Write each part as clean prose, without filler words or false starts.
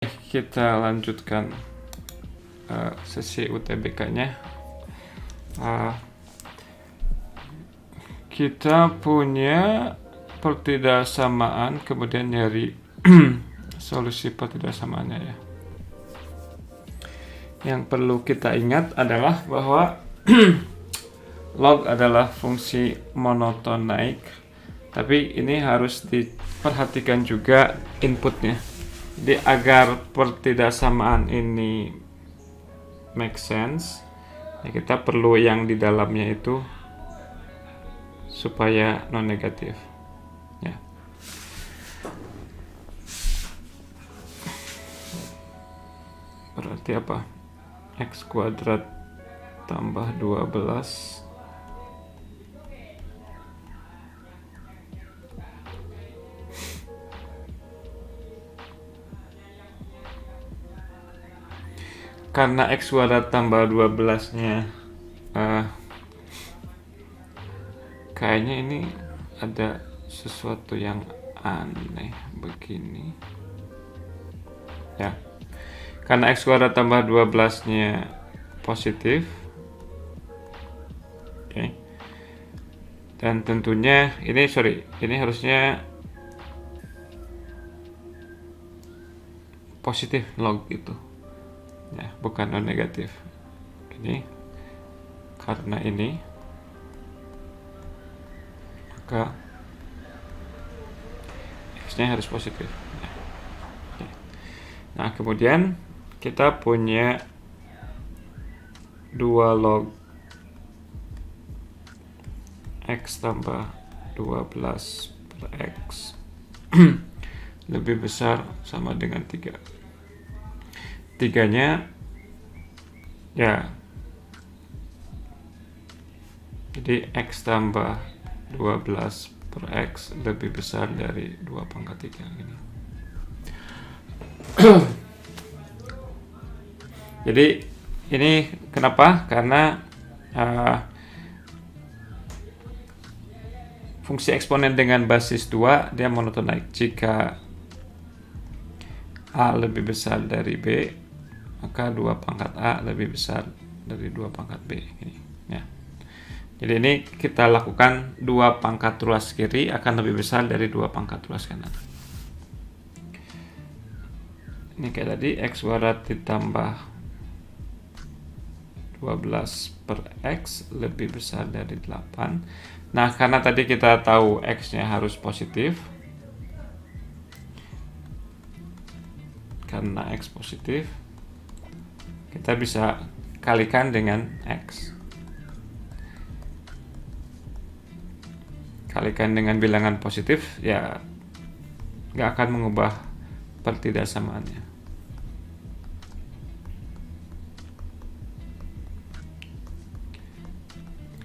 Kita lanjutkan sesi UTBK-nya. Kita punya pertidaksamaan, kemudian nyari solusi pertidaksamaannya ya. Yang perlu kita ingat adalah bahwa log adalah fungsi monoton naik, tapi ini harus diperhatikan juga inputnya. Jadi agar pertidaksamaan ini make sense, ya kita perlu yang di dalamnya itu supaya non negatif. Ya. Berarti apa? X kuadrat tambah 12 karena X kuadrat tambah 12-nya kayaknya ini ada sesuatu yang aneh begini ya. Karena X kuadrat tambah 12-nya positif, oke. Dan tentunya ini harusnya positif log itu ya, bukan non negatif. Ini karena ini maka X-nya harus positif ya. Oke. Nah kemudian kita punya 2 log X tambah 12 per X lebih besar sama dengan 3. 3-nya ya, jadi X tambah 12 per X lebih besar dari 2 pangkat 3 ini. Jadi ini kenapa? Karena fungsi eksponen dengan basis 2 dia monoton naik. Jika A lebih besar dari B, maka 2 pangkat A lebih besar dari 2 pangkat B ini ya. Jadi ini kita lakukan 2 pangkat ruas kiri akan lebih besar dari 2 pangkat ruas kanan. Ini kayak tadi X kuadrat ditambah 12 per X lebih besar dari 8. Nah karena tadi kita tahu X-nya harus positif, karena X positif kita bisa kalikan dengan X. Kalikan dengan bilangan positif ya nggak akan mengubah pertidaksamaannya.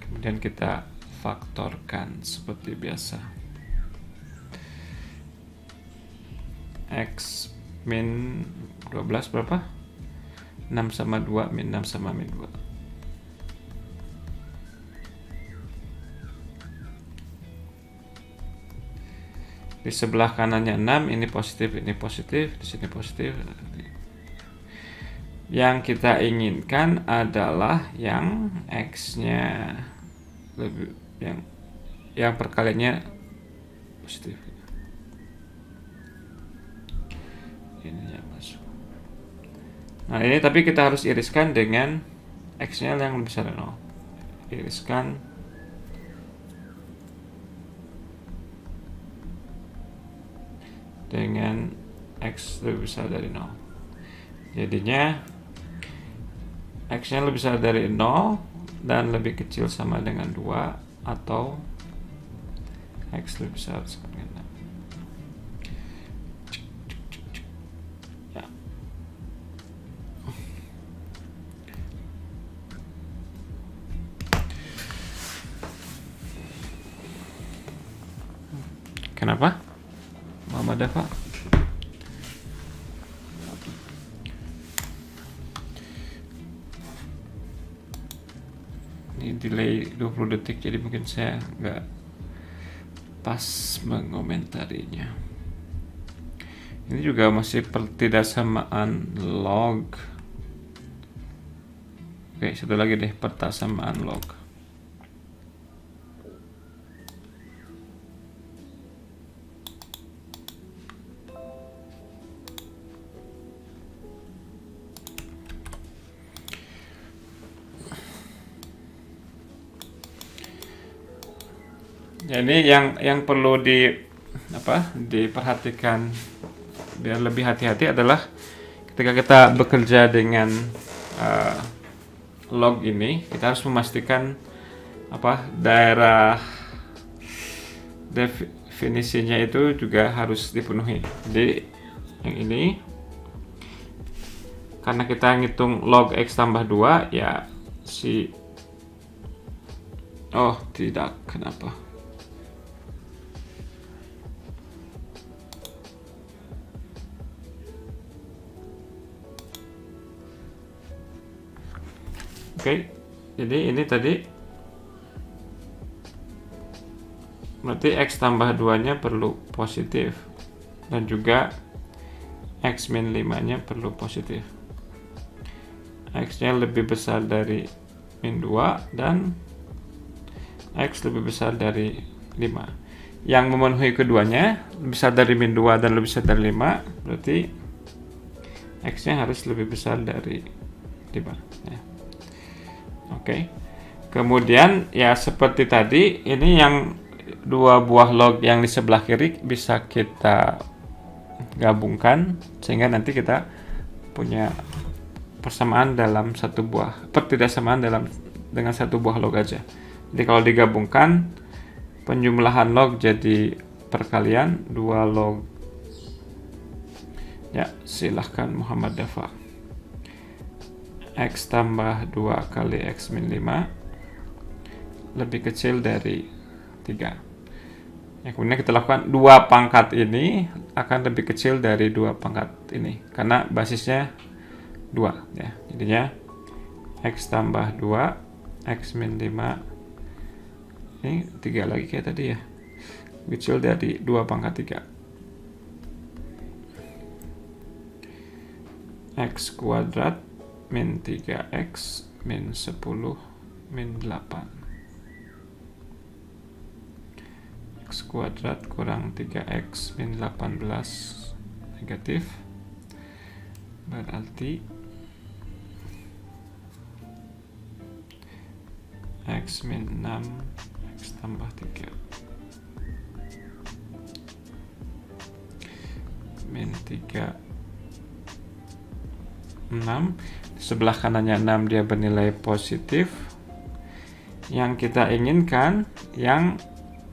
Kemudian kita faktorkan seperti biasa. X min 12 berapa? 6 sama 2 min 6 sama min 2. Di sebelah kanannya 6, ini positif, di sini positif. Yang kita inginkan adalah yang X-nya lebih yang perkaliannya positif. Ini yang masuk. Nah ini tapi kita harus iriskan dengan X-nya yang lebih besar dari 0. Iriskan dengan X lebih besar dari 0. Jadinya X-nya lebih besar dari 0 dan lebih kecil sama dengan 2, atau X lebih besar sama dengan 6. Ya. Kenapa? Muhammad Dafa? Ini delay 20 detik, jadi mungkin saya nggak pas mengomentarinya. Ini juga masih pertidaksamaan log. Oke, satu lagi deh, pertidaksamaan log. Jadi yang perlu diperhatikan biar lebih hati-hati adalah ketika kita bekerja dengan log ini, kita harus memastikan daerah definisinya itu juga harus dipenuhi. Jadi yang ini, karena kita ngitung log x tambah 2, ya oh tidak, kenapa? Oke, jadi ini tadi berarti x tambah 2 nya perlu positif, dan juga x min 5 nya perlu positif. X nya lebih besar dari min 2 dan x lebih besar dari 5. Yang memenuhi keduanya, lebih besar dari min 2 dan lebih besar dari 5, berarti x nya harus lebih besar dari 5 ya. Oke. Kemudian ya seperti tadi, ini yang dua buah log yang di sebelah kiri bisa kita gabungkan sehingga nanti kita punya persamaan dalam satu buah, pertidaksamaan dengan satu buah log aja. Jadi kalau digabungkan, penjumlahan log jadi perkalian 2 log. Ya, silahkan Muhammad Dafa. X tambah 2 kali X min 5 lebih kecil dari 3. Ya, kemudian kita lakukan 2 pangkat ini akan lebih kecil dari 2 pangkat ini karena basisnya 2 ya. Jadinya X tambah 2 X min 5 ini 3 lagi kayak tadi ya, kecil dari 2 pangkat 3. X kuadrat min 3x min 10 min 8. X kuadrat kurang 3x min 18 negatif, berarti x min 6 x tambah 3 min 3 6. Sebelah kanannya 6, dia bernilai positif. Yang kita inginkan, yang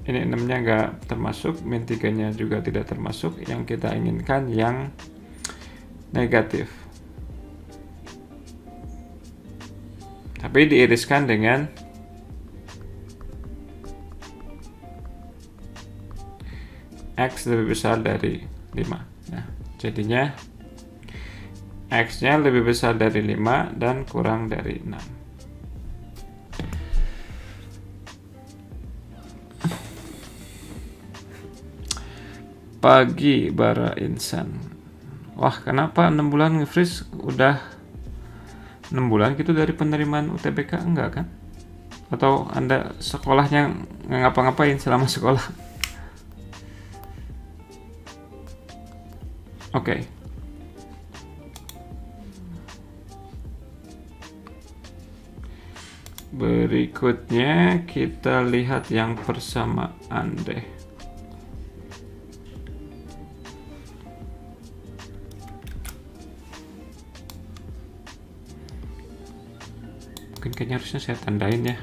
ini 6 nya nggak termasuk, min 3 nya juga tidak termasuk. Yang kita inginkan yang negatif, tapi diiriskan dengan x lebih besar dari 5. Nah, jadinya X-nya lebih besar dari 5 dan kurang dari 6. Pagi Bara Insan. Wah, kenapa 6 bulan nge-freeze? Udah 6 bulan gitu dari penerimaan UTBK? Enggak kan? Atau Anda sekolahnya nggak ngapa-ngapain selama sekolah? Oke. Berikutnya kita lihat yang persamaan deh. Mungkin kayaknya harusnya saya tandain ya.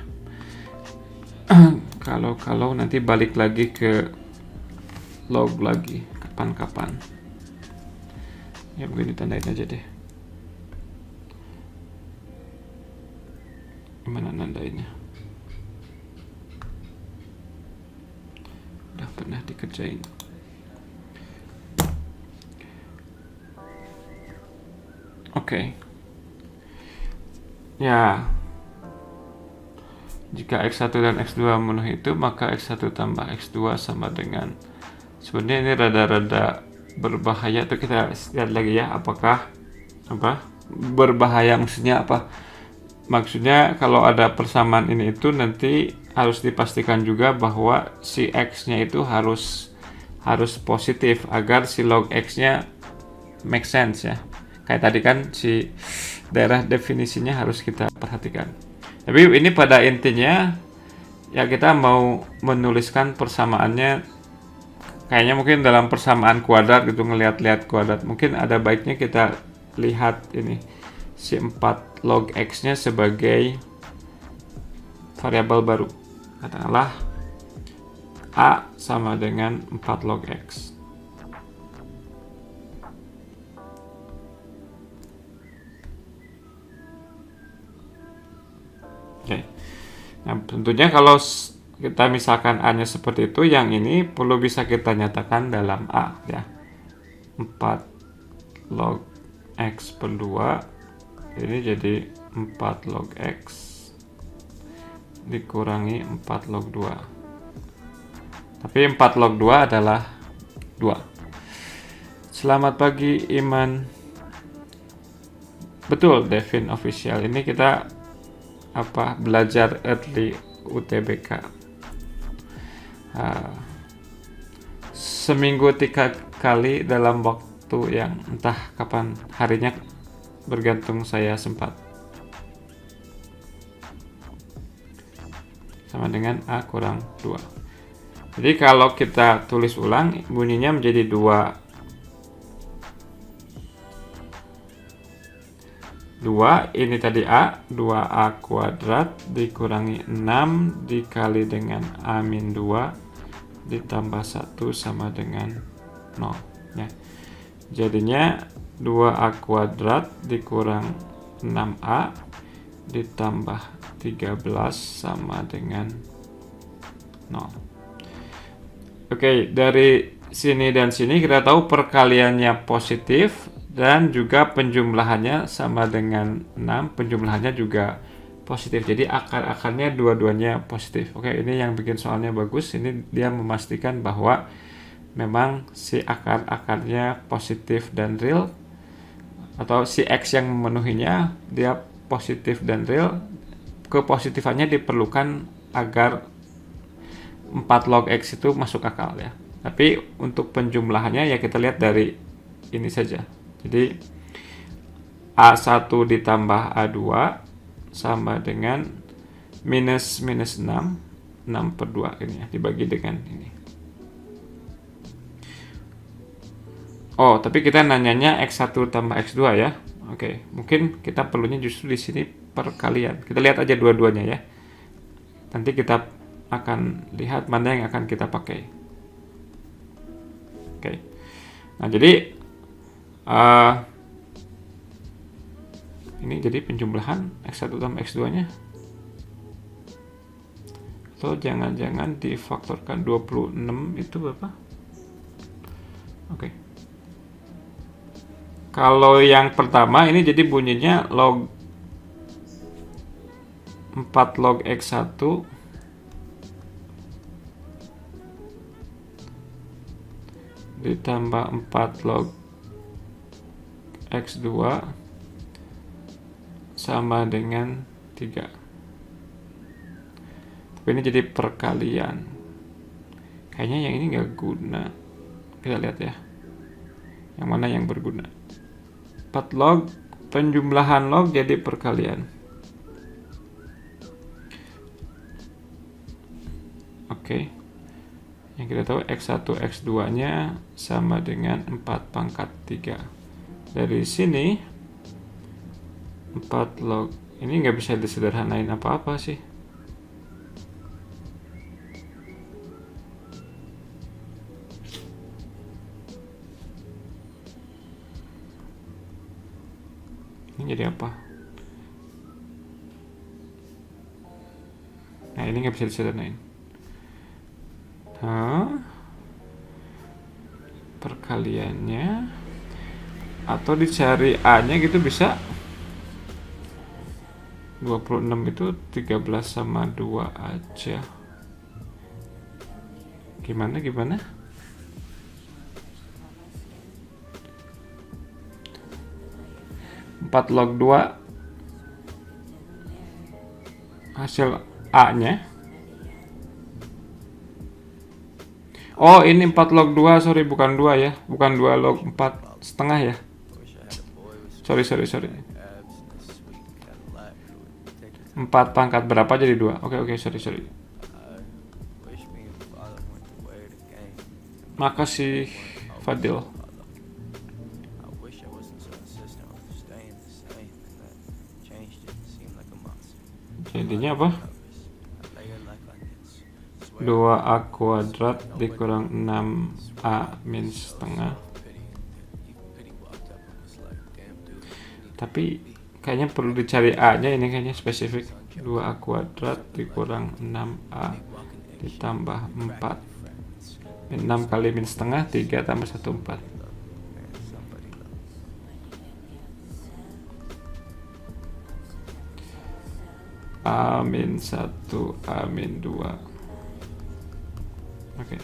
Kalau nanti balik lagi ke log lagi kapan-kapan. Ya mungkin ditandain aja deh. Gimana nandainnya? Udah pernah dikerjain. Oke. Ya, jika X1 dan X2 memenuhi itu, maka X1 tambah X2 sama dengan, sebenarnya ini rada-rada berbahaya. Tuh kita lihat lagi ya, apakah berbahaya maksudnya apa? Maksudnya kalau ada persamaan ini itu nanti harus dipastikan juga bahwa si X-nya itu harus positif agar si log X-nya make sense ya. Kayak tadi kan si daerah definisinya harus kita perhatikan. Tapi ini pada intinya ya kita mau menuliskan persamaannya kayaknya mungkin dalam persamaan kuadrat gitu, ngelihat-lihat kuadrat. Mungkin ada baiknya kita lihat ini si 4 log X-nya sebagai variabel baru. Katakanlah A sama dengan 4 log X. Oke. Nah, tentunya kalau kita misalkan A-nya seperti itu, yang ini perlu bisa kita nyatakan dalam A ya. 4 log X per 2 ini jadi 4 log X dikurangi 4 log 2. Tapi 4 log 2 adalah 2. Selamat pagi Iman. Betul, Devin official. Ini kita belajar early UTBK. Seminggu 3 kali dalam waktu yang entah kapan harinya, bergantung saya sempat. Sama dengan A kurang 2. Jadi kalau kita tulis ulang, bunyinya menjadi 2 ini tadi A, 2A kuadrat dikurangi 6 dikali dengan A-2 ditambah 1 sama dengan 0 ya. Jadinya 2A kuadrat dikurang 6A ditambah 13 sama dengan 0. Oke, dari sini dan sini kita tahu perkaliannya positif dan juga penjumlahannya sama dengan 6, penjumlahannya juga positif. Jadi akar-akarnya dua-duanya positif. Oke, ini yang bikin soalnya bagus. Ini dia memastikan bahwa memang si akar-akarnya positif dan real, atau si X yang memenuhinya dia positif dan real. Kepositifannya diperlukan agar 4 log X itu masuk akal ya. Tapi untuk penjumlahannya ya kita lihat dari ini saja. Jadi A1 ditambah A2 sama dengan minus 6 per 2 ini ya, dibagi dengan ini. Oh, tapi kita nanyanya X1 tambah X2 ya. Oke, mungkin kita perlunya justru di sini perkalian. Kita lihat aja dua-duanya ya. Nanti kita akan lihat mana yang akan kita pakai. Oke. Nah, jadi ini jadi penjumlahan X1 tambah X2-nya. Atau jangan-jangan difaktorkan 26 itu berapa? Oke. Kalau yang pertama ini jadi bunyinya log 4 log X1 ditambah 4 log X2 sama dengan 3. Tapi ini jadi perkalian. Kayaknya yang ini nggak guna. Kita lihat ya. Yang mana yang berguna. 4 log, penjumlahan log jadi perkalian. Oke. Yang kita tahu X1, X2-nya sama dengan 4 pangkat 3. Dari sini 4 log. Ini nggak bisa disederhanain apa-apa sih. Ini jadi apa? Nah, ini nggak bisa disederhanain. Perkaliannya atau dicari A-nya gitu bisa. 26 itu 13 sama 2 aja. Gimana? 4 log 2 hasil A-nya. Oh, ini 4 log 2, sorry, bukan 2 ya. Bukan 2 log 4 setengah ya. Sorry. 4 pangkat berapa jadi 2. Oke, sorry. Makasih, Fadil. Jadinya apa? 2A kuadrat dikurang 6A min setengah. Tapi kayaknya perlu dicari A-nya, ini kayaknya spesifik. 2A kuadrat dikurang 6A ditambah 4. 6 kali min setengah, 3 tambah 1, 4. A min 1, A min 2. Oke.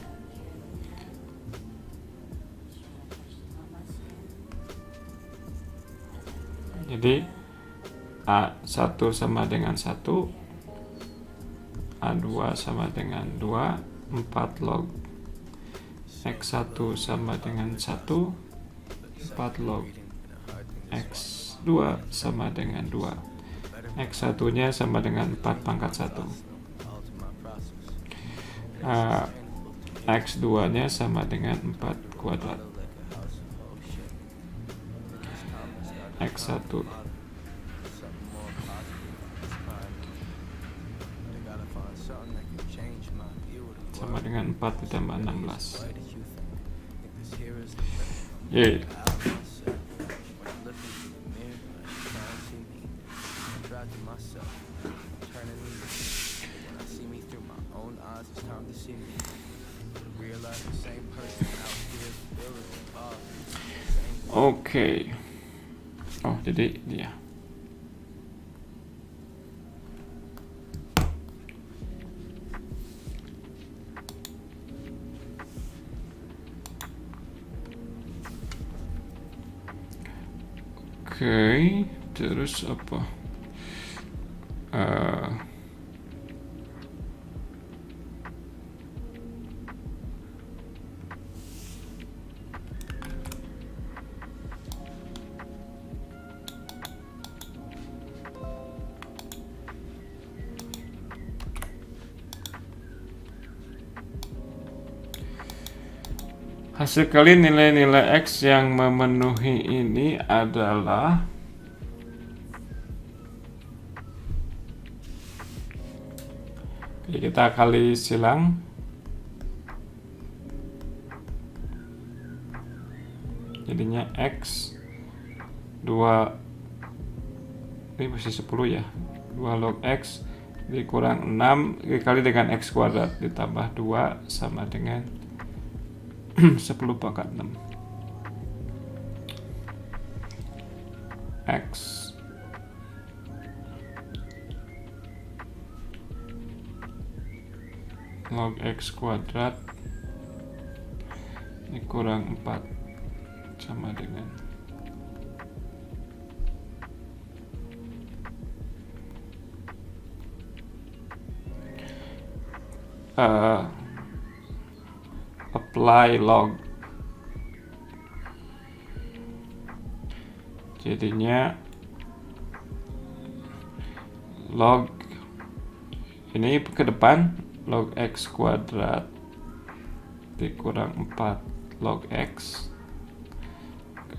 Jadi A1 sama dengan 1, A2 sama dengan 2, 4 log X1 sama dengan 1, 4 log X2 sama dengan 2. X1 nya sama dengan 4 pangkat 1. X2 nya sama dengan 4 kuadrat. X1 sama dengan 4 ditambah 16. Yeay. Oke. Oh, jadi dia. Oke, terus apa? Hasil kali nilai-nilai X yang memenuhi ini adalah kita kali silang jadinya X 2, ini masih 10 ya, 2 log X dikurang 6 dikali dengan X kuadrat ditambah 2 sama dengan 10 pangkat 6. X log X kuadrat dikurang 4 sama dengan apply log, jadinya log ini ke depan log X kuadrat dikurang 4 log X,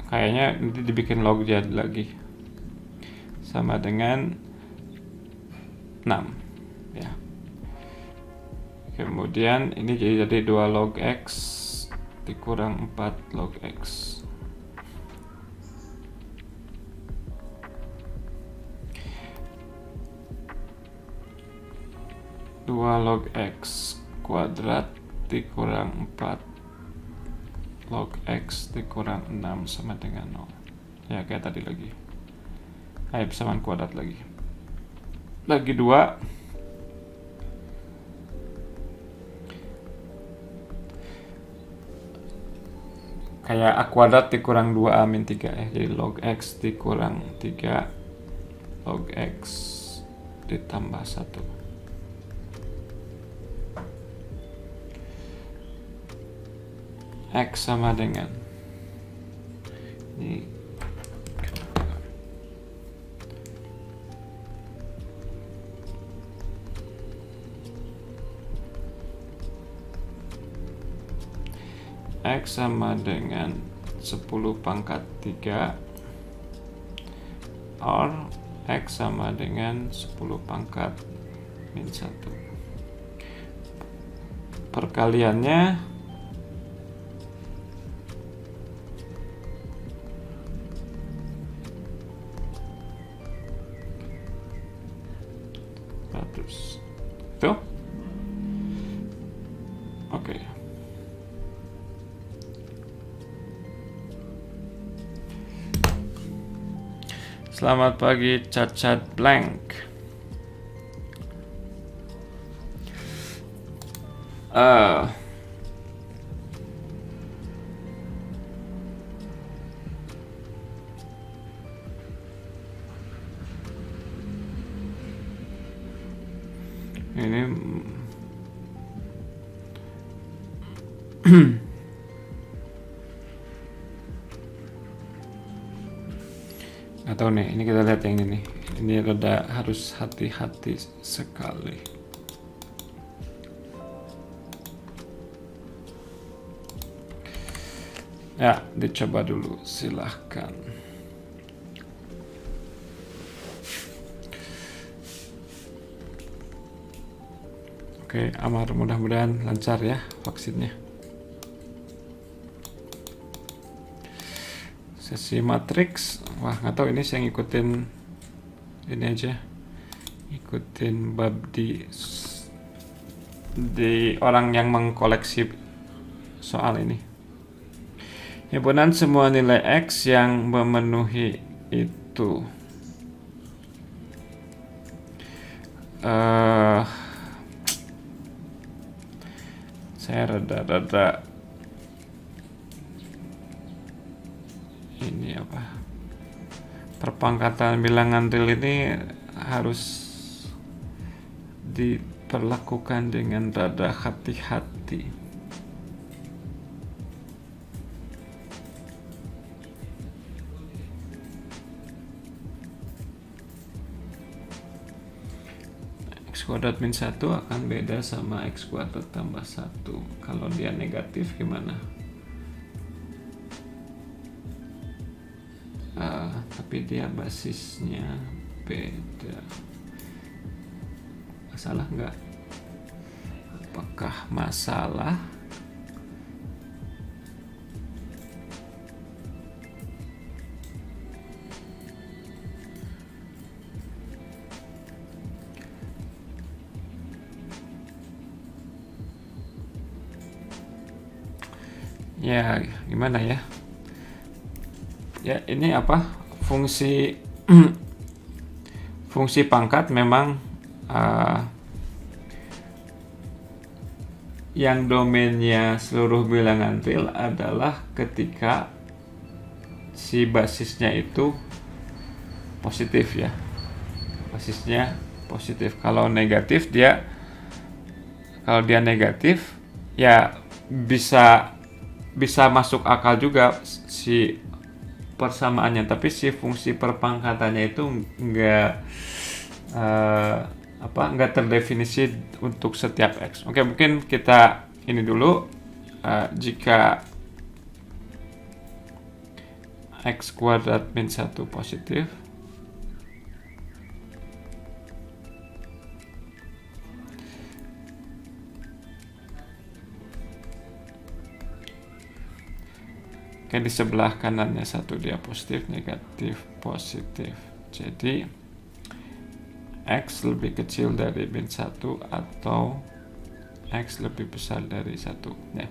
kayaknya nanti dibikin log jadi lagi, sama dengan 6 ya. Kemudian ini jadi 2 log X dikurang 4 log X. Dua log X kuadrat dikurang 4 log X dikurang 6 sama dengan 0. Ya kayak tadi lagi. Ayo persamaan kuadrat lagi. Lagi 2. kayak A kuadrat dikurang 2A min 3 ya. Jadi log X dikurang 3 log X ditambah 1. X sama dengan ini X sama dengan 10 pangkat 3 or X sama dengan 10 pangkat min 1. Perkaliannya itu. Oke. Selamat pagi Cacat Blank. Ini atau nih, ini kita lihat yang ini. Ini rada harus hati-hati sekali. Ya, dicoba dulu, silahkan. Oke, Amar, mudah-mudahan lancar ya vaksinnya. Sesi matriks, wah nggak tahu ini saya ngikutin ini aja, ngikutin bab di orang yang mengkoleksi soal ini. Himpunan semua nilai X yang memenuhi itu. Saya rada ini apa, perpangkatan bilangan real ini harus diperlakukan dengan rada hati-hati. X kuadrat min 1 akan beda sama X kuadrat tambah 1. Kalau dia negatif gimana? Tapi dia basisnya beda. Masalah nggak? Apakah masalah? Ya, gimana ya? Ya, ini apa? Fungsi fungsi pangkat memang yang domainnya seluruh bilangan real adalah ketika si basisnya itu positif ya. Basisnya positif. Kalau dia negatif ya bisa masuk akal juga si persamaannya, tapi si fungsi perpangkatannya itu nggak terdefinisi untuk setiap X. Oke, mungkin kita ini dulu, jika X kuadrat min 1 positif, oke, di sebelah kanannya 1 dia positif, negatif, positif. Jadi X lebih kecil dari min 1 atau X lebih besar dari 1 ya.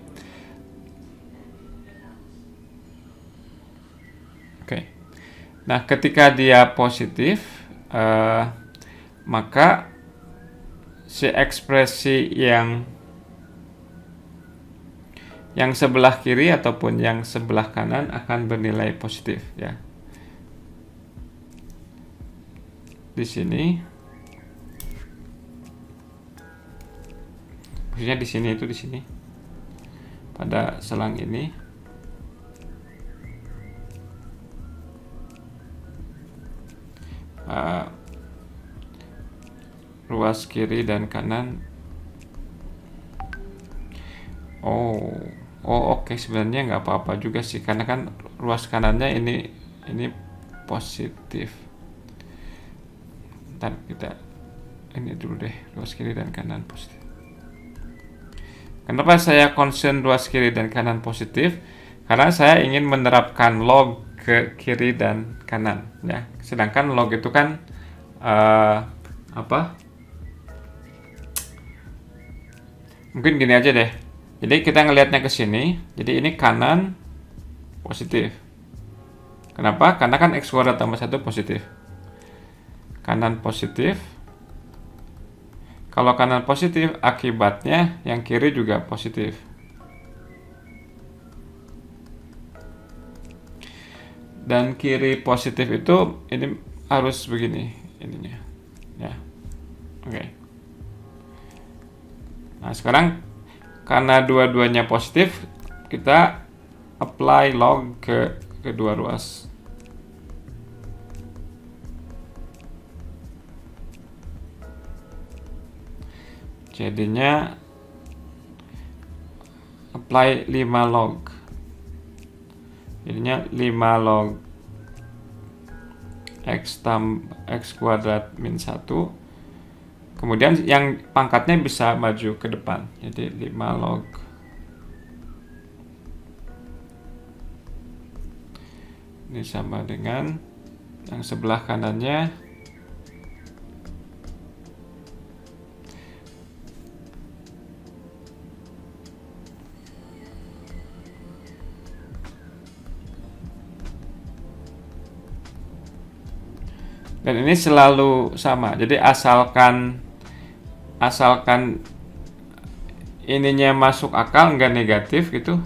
Oke. Nah, ketika dia positif, maka si ekspresi yang sebelah kiri ataupun yang sebelah kanan akan bernilai positif ya. Di sini, maksudnya di sini itu di sini pada selang ini ruas kiri dan kanan. Oke, sebenarnya nggak apa-apa juga sih, karena kan ruas kanannya ini positif. Ntar kita ini dulu deh, ruas kiri dan kanan positif. Kenapa saya concern ruas kiri dan kanan positif? Karena saya ingin menerapkan log ke kiri dan kanan ya. Sedangkan log itu kan mungkin gini aja deh. Jadi kita ngelihatnya ke sini. Jadi ini kanan positif. Kenapa? Karena kan x kuadrat tambah 1 positif. Kanan positif. Kalau kanan positif, akibatnya yang kiri juga positif. Dan kiri positif itu ini harus begini ininya. Ya. Oke. Nah, sekarang karena dua-duanya positif, kita apply log ke kedua ruas. Jadinya apply 5 log. Jadinya 5 log x kuadrat min 1. Kemudian yang pangkatnya bisa maju ke depan. Jadi 5 log ini sama dengan yang sebelah kanannya dan ini selalu sama. Jadi asalkan ininya masuk akal, nggak negatif gitu.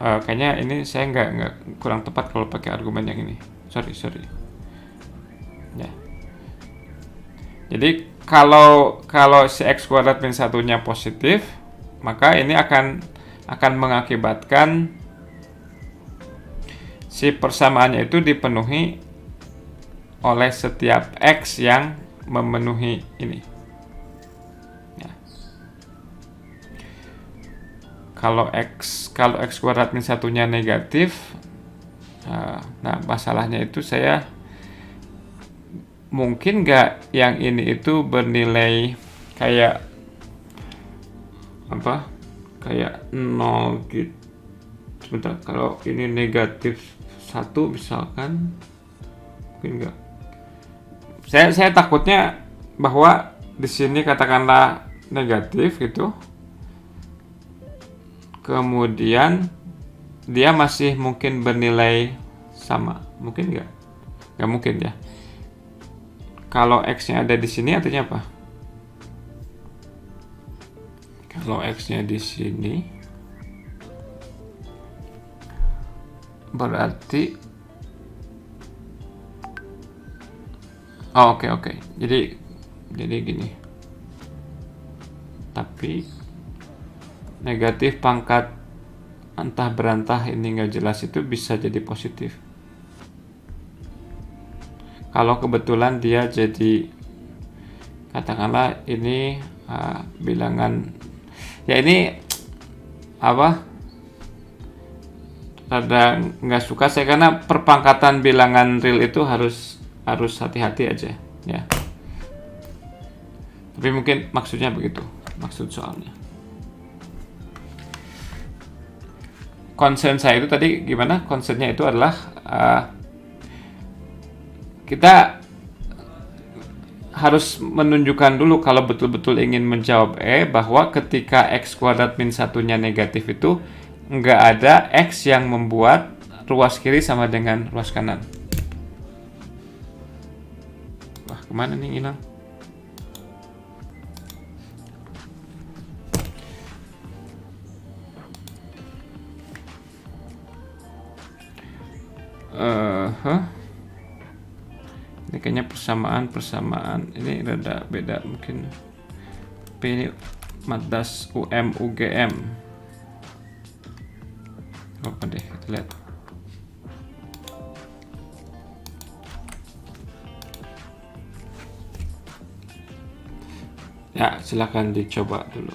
Kayaknya ini saya nggak kurang tepat kalau pakai argumen yang ini. Sorry. Ya. Jadi kalau si x kuadrat min 1-nya positif, maka ini akan mengakibatkan si persamaannya itu dipenuhi oleh setiap x yang memenuhi ini. Ya. Kalau x kuadrat min 1-nya negatif, nah masalahnya itu saya mungkin nggak yang ini itu bernilai kayak 0 gitu. Sebentar, kalau ini negatif 1 misalkan, mungkin nggak. Saya takutnya bahwa di sini katakanlah negatif gitu, kemudian dia masih mungkin bernilai sama, mungkin nggak? Nggak mungkin ya. Kalau x-nya ada di sini artinya apa? Kalau x-nya di sini berarti oke. Jadi gini. Tapi negatif pangkat antah berantah ini nggak jelas itu bisa jadi positif. Kalau kebetulan dia jadi katakanlah ini bilangan ya ini rada nggak suka saya karena perpangkatan bilangan real itu harus hati-hati aja ya. Tapi mungkin maksudnya begitu, maksud soalnya. Concern saya itu tadi gimana? Concernnya itu adalah kita harus menunjukkan dulu kalau betul-betul ingin menjawab bahwa ketika x kuadrat min 1-nya negatif itu nggak ada x yang membuat ruas kiri sama dengan ruas kanan. Wah, kemana nih hilang? Ini kayaknya persamaan. Ini rada beda mungkin. P ini Madas UGM. Apa deh, kita lihat. Ya, silakan dicoba dulu.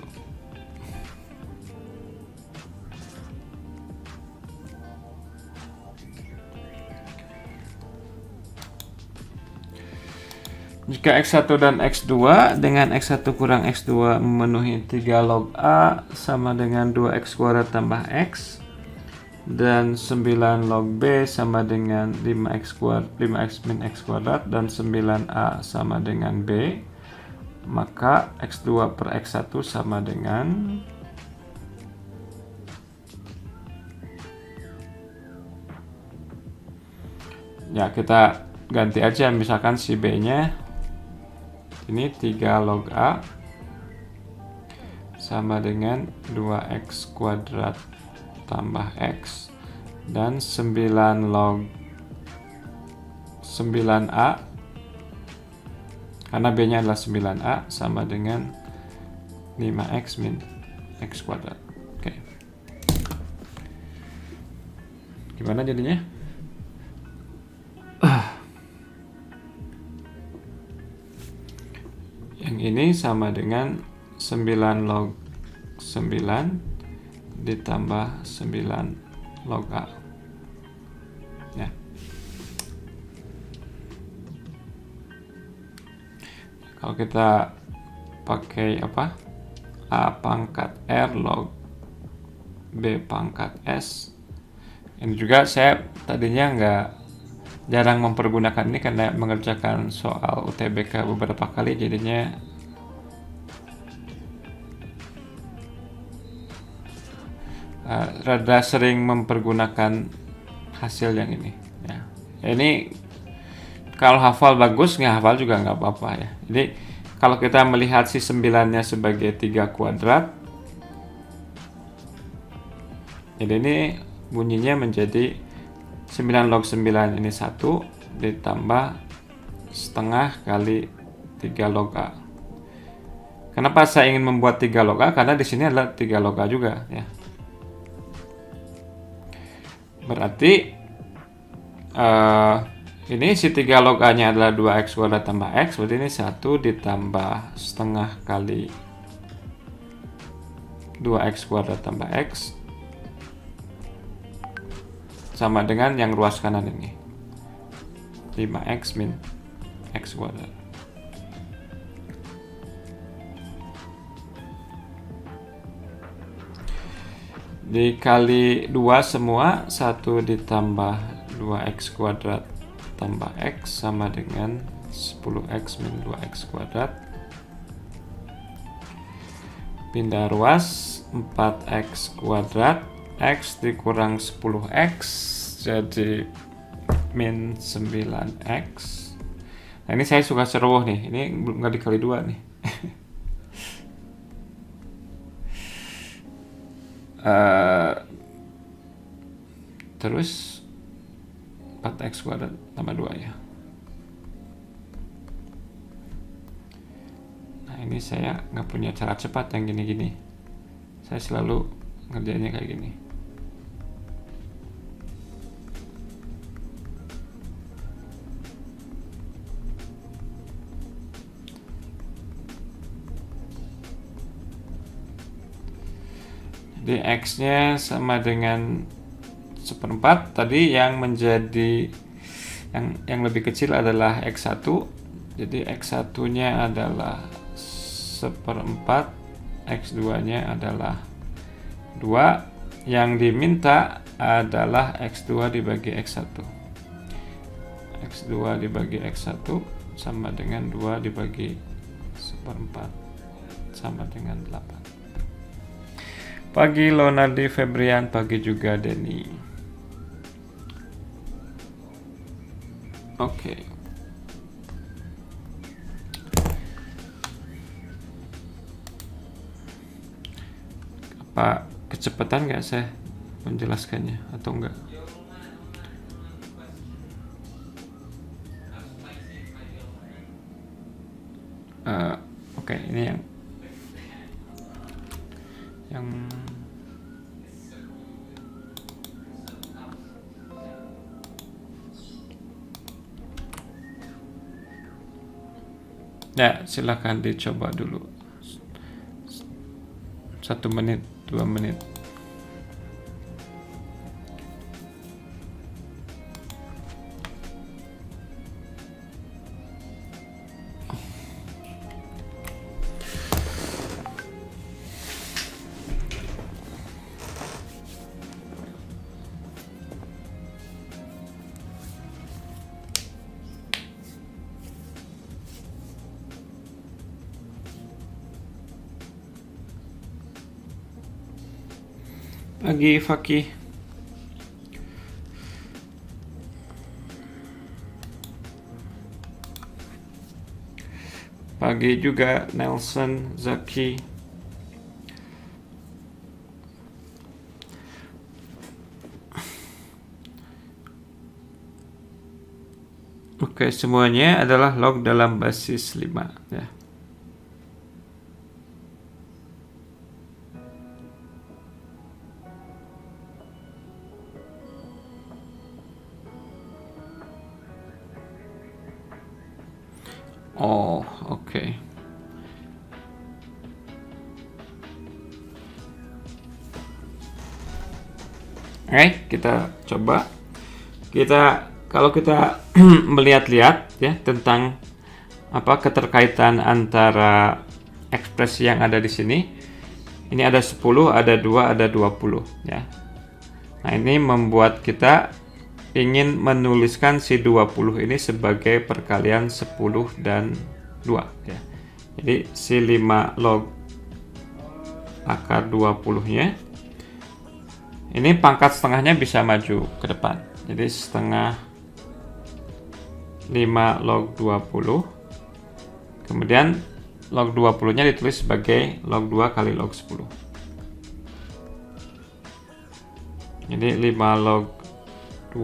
Jika X1 dan X2 dengan X1 kurang X2 memenuhi 3 log A sama dengan 2X kuadrat tambah X, dan 9 log B sama dengan 5X min X kuadrat, dan 9A sama dengan B, maka X2 per X1 sama dengan ya, kita ganti aja, misalkan si B nya ini 3 log A sama dengan 2X kuadrat tambah X, dan 9 log 9A karena B nya adalah 9A sama dengan 5X min X kuadrat. Oke. Gimana jadinya? Yang ini sama dengan 9 log 9 ditambah 9 log A. Ya. Kalau kita pakai apa? A pangkat R log B pangkat S. Ini juga saya tadinya jarang mempergunakan ini karena mengerjakan soal UTBK beberapa kali, jadinya rada sering mempergunakan hasil yang ini. Ya. Ini kalau hafal bagus, nggak hafal juga nggak apa-apa ya. Jadi kalau kita melihat si 9-nya sebagai 3 kuadrat, jadi ini bunyinya menjadi 9 log 9 ini 1 ditambah setengah kali 3 log A. Kenapa saya ingin membuat 3 log A? Karena di sini adalah 3 log A juga ya. Berarti ini si 3 log A-nya adalah 2X kuadrat tambah X, berarti ini 1 ditambah setengah kali 2X kuadrat tambah X sama dengan yang ruas kanan ini 5X min X kuadrat. Dikali 2 semua, 1 ditambah 2X kuadrat tambah X sama dengan 10X min 2X kuadrat. Pindah ruas, 4X kuadrat X dikurang 10X jadi min 9X. Nah ini saya suka seruh nih, ini belum nggak dikali 2 nih. Terus 4X kuadrat tambah 2 ya. Nah ini saya nggak punya cara cepat yang gini-gini, saya selalu ngerjainnya kayak gini. Jadi X-nya sama dengan 1/4. Tadi yang menjadi yang lebih kecil adalah X1. Jadi X1-nya adalah 1/4, X2-nya adalah 2. Yang diminta adalah X2 dibagi X1. X2 dibagi X1 sama dengan 2 dibagi 1/4 sama dengan 8. Pagi Leonardi Febrian, pagi juga Denny. Oke. Apa kecepatan nggak saya menjelaskannya atau enggak? Oke, ini yang ya, silahkan dicoba dulu 1 menit 2 menit. Pagi Fakih. Pagi juga Nelson, Zaki. Oke, semuanya adalah log dalam basis 5 ya. Oh, oke. Oke, kita coba. Kalau kita melihat-lihat ya tentang keterkaitan antara ekspresi yang ada di sini. Ini ada 10, ada 2, ada 20 ya. Nah, ini membuat kita ingin menuliskan si 20 ini sebagai perkalian 10 dan 2 ya. Jadi si 5 log akar 20-nya ini pangkat setengahnya bisa maju ke depan. Jadi setengah 5 log 20. Kemudian log 20-nya ditulis sebagai log 2 kali log 10. Jadi 5 log 2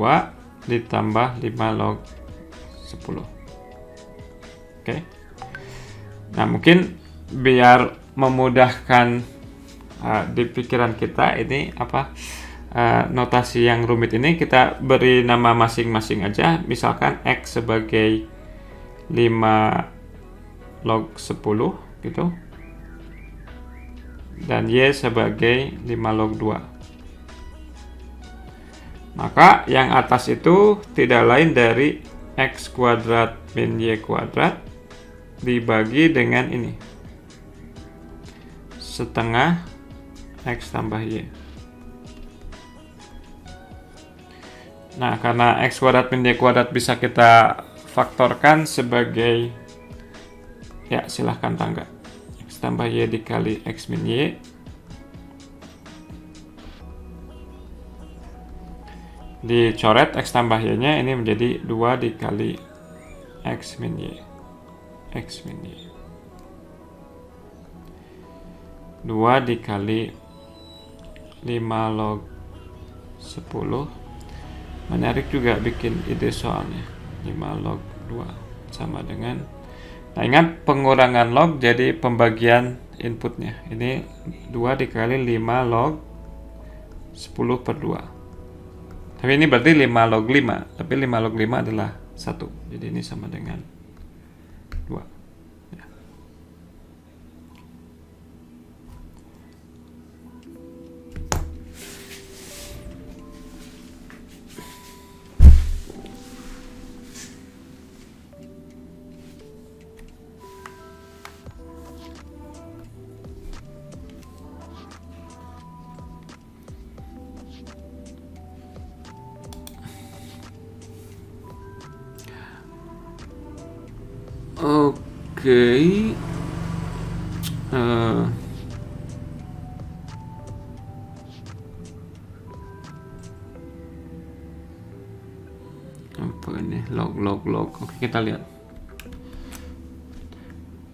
ditambah 5 log 10. Oke. Nah, mungkin biar memudahkan di pikiran kita ini notasi yang rumit ini kita beri nama masing-masing aja. Misalkan X sebagai 5 log 10 gitu. Dan Y sebagai 5 log 2. Maka yang atas itu tidak lain dari X kuadrat min Y kuadrat dibagi dengan ini. Setengah X tambah Y. Nah, karena X kuadrat min Y kuadrat bisa kita faktorkan sebagai, ya silahkan tangga, X tambah Y dikali X min Y. Dicoret X tambah Y-nya ini menjadi 2 dikali X min Y. X min Y. 2 dikali 5 log 10. Menarik juga bikin ide soalnya. 5 log 2 sama dengan, nah ingat pengurangan log jadi pembagian inputnya. Ini 2 dikali 5 log 10 per 2. Tapi ini berarti 5 log 5. Tapi 5 log 5 adalah 1. Jadi ini sama dengan 2. Ya. Oke. Apa ini? Log. Oke, kita lihat.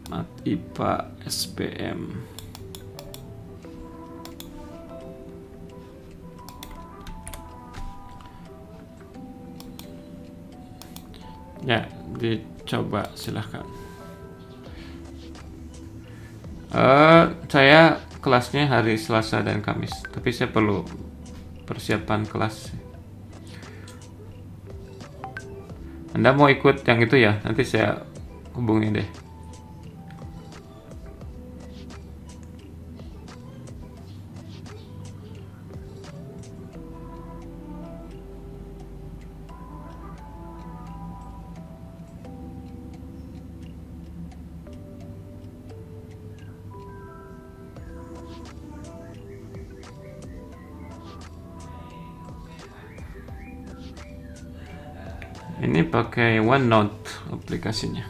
Mat IPA SPM. Ya, dicoba silahkan. Saya kelasnya hari Selasa dan Kamis, tapi saya perlu persiapan kelas. Anda mau ikut yang itu ya? Nanti saya hubungi deh. Ini pakai OneNote aplikasinya.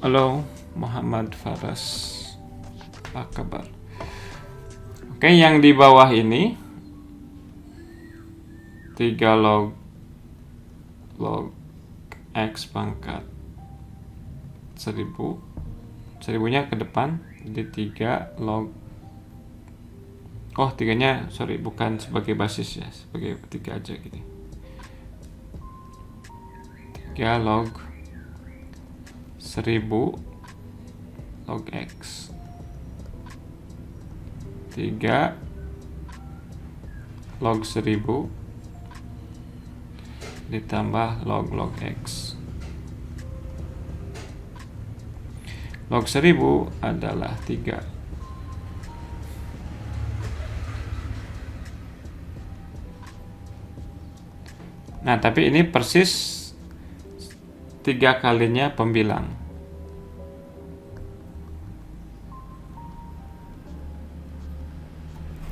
Halo Muhammad Faras, apa kabar? Oke, yang di bawah ini 3 log X pangkat 1000, 1000-nya ke depan, jadi 3 log. Oh, 3-nya sorry, bukan sebagai basis ya, sebagai 3 aja gitu. 3 log 1000 log X, 3 log 1000 ditambah log X. Log 1000 adalah 3. Nah, tapi ini persis 3 kalinya pembilang.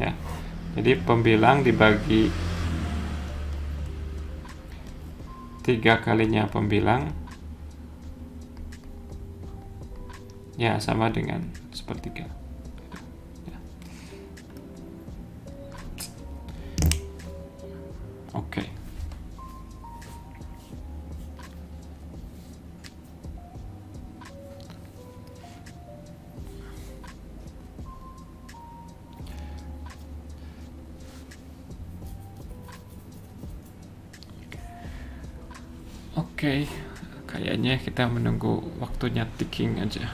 Ya. Jadi pembilang dibagi 3 kalinya pembilang, ya sama dengan sepertiga. Ya. Oke. Oke, kayaknya kita menunggu waktunya ticking aja.